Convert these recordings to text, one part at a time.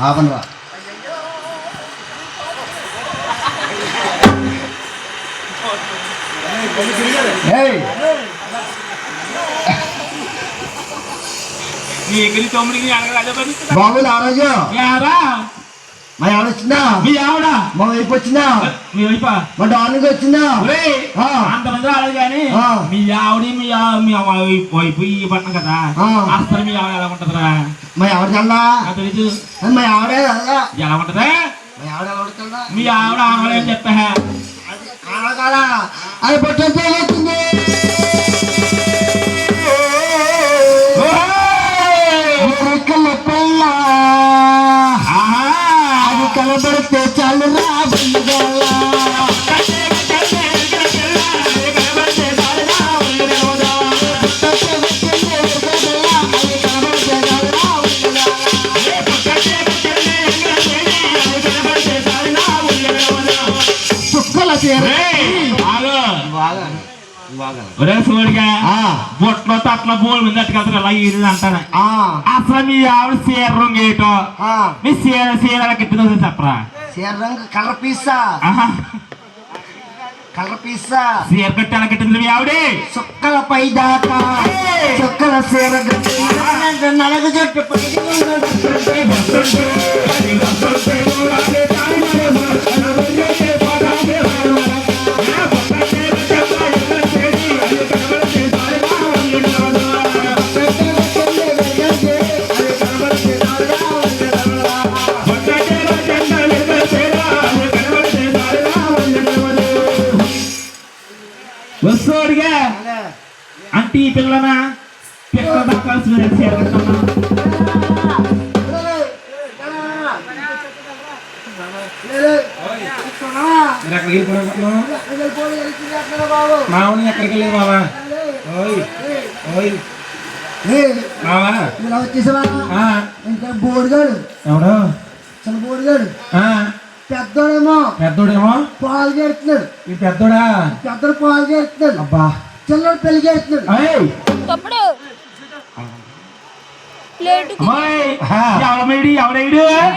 ఆపనరా బాబులు ఆ రోజు మా ఆవిడ వచ్చిందా? మీ ఆవిడ మా వైపు వచ్చిందా? మీ వైపా మా డార్లింగ్ వచ్చిందా? అంతమంది రాలేదు కానీ మీ ఆవిడ మీ వైపు ఈ పట్టణం కదా అసలు మీ ఆవిడ ఎలా ఉంటదిరా? మా ఆవిడ చల్లా తెలుసు. మా ఆవిడ ఎలా ఉంటదా? మా ఆవిడ ఎలా ఉంటుందా? మీ ఆవిడ ఆవిడ చెప్పా అది పొట్టంతో అవుతుంది. అది కలబడితే చాలు చుక్కల బొట్లో తట్ల బోల్ మీద అట్టుకెళ్తారు అలా ఇది అంటారు. అసలు మీ ఆవిడ చీర రంగు ఏటో మీ చీర గిట్టిందో చెప్పరా? చీర రంగు కలర్ పీసా చీర కట్టి ఎలా గిట్టింది మీ ఆవిడ? చుక్కల పై దాకా చుక్కల చీర నలగ చెట్టు వస్తోడిగా అంటే ఈ పిల్లనా పిల్లల దాకా మామని ఎక్కడికి వెళ్ళేది మామా? మామా వచ్చేసావా? ఇంకా బోడిగాడు ఎవడు? చిన్న బోడిగాడు పెద్దోడేమో పాలు చేస్తున్నాడు. ఈ పెద్దోడా? పెద్దోడు పాలు చేస్తున్నాడు. అబ్బా చిన్నోడు పెళ్లి చేస్తున్నాడు.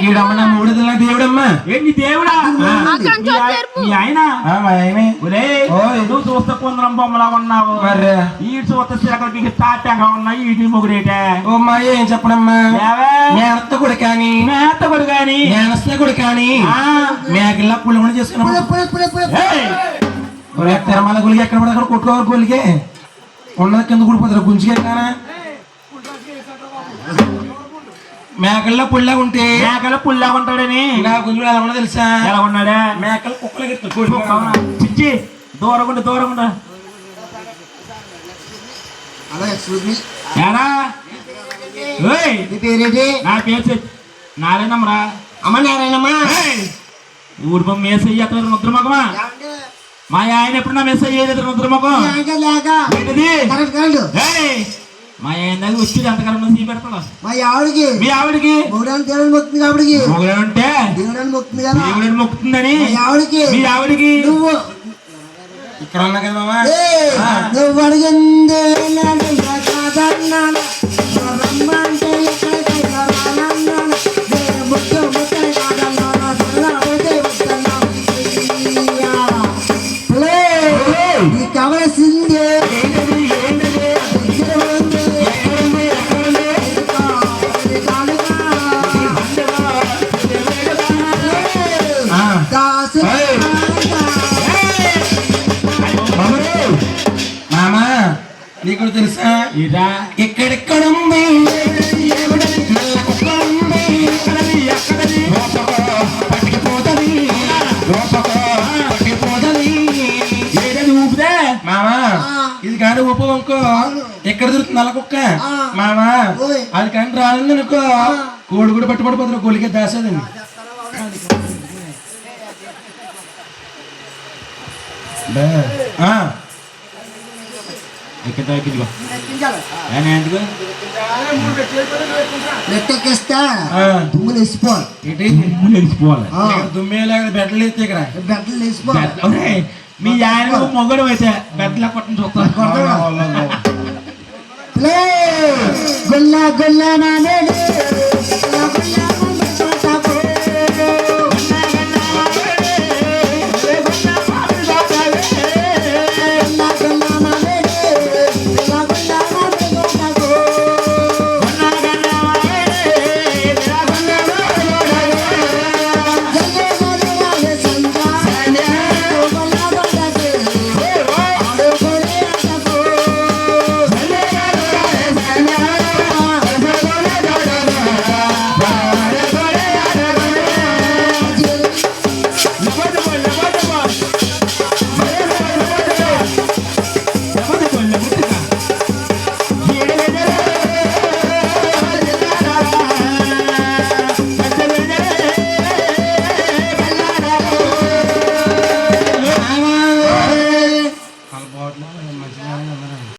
ఈడమ్మా మూడుదల దేవుడమ్మా. ఏంటి దేవుడా? నువ్వు చూస్తే కొందరం బొమ్మలా ఉన్నావు, ఈ చూస్తే చిరకలకి తాటంగా ఉన్నాయి. వీటి మొగుడేటే ఓ మా ఏం చెప్పడమ్మా? మేనత్త కూడా కానీ మేనస్త కూడా కానీ మేకల్లా పుల్ల కూడా చేసుకున్నా. తిరమల గులికి ఎక్కడ పడి అక్కడ కొట్టుకోవాలి. గులికి ఉన్నది కింద కూడిపోతారు గుంజుకెళ్ళానా? మేకల్లో పుల్లా ఉంటే మేకలు పుల్లా ఉంటాడని నా గుంజుడు ఎలా ఉన్నా తెలుసా? ఎలా ఉన్నాడా? మేకలు కుక్కలకి చిచ్చి దూరకుండా నా పేరు నారాయణమ్మరా. అమ్మ నారాయణమ్మా ఊడి బొమ్మ మేసయ్య ముద్రమకమా. మా ఆయన ఎప్పుడు నా మెసేజ్ అయ్యేది ముద్రమకం మా ఆయన వచ్చి ఎంతకాలం సీ పెడతాడు. మా ఆవిడకి మీ ఆవిడకి దేవుడు మొక్తుంది కాబట్టి అంటే దేవుడు మొక్కుతుందని మీ ఆవిడకి నువ్వు ఇక్కడ ఉన్నా కదా మామా? నువ్వు అడిగింది కావలసిందే మామా నీకు తెలుసా? ఎక్కడెక్కడ ఉంది మామా. ఇది కానీ ఉప్పు అనుకో ఎక్కడ దొరుకుతుంది నల్ల కుక్క మామా. అది కానీ రాలేదు అనుకో కోడి కూడా పట్టుబడిపోతుంది. కోలికే దాసేదండి. బెడ్లు ఎత్తే ఇక్కడ మీ ఆయన మొగడు అయితే బెడ్ల కొట్టని చూస్తాను. గుల్లా గుల్లా నానే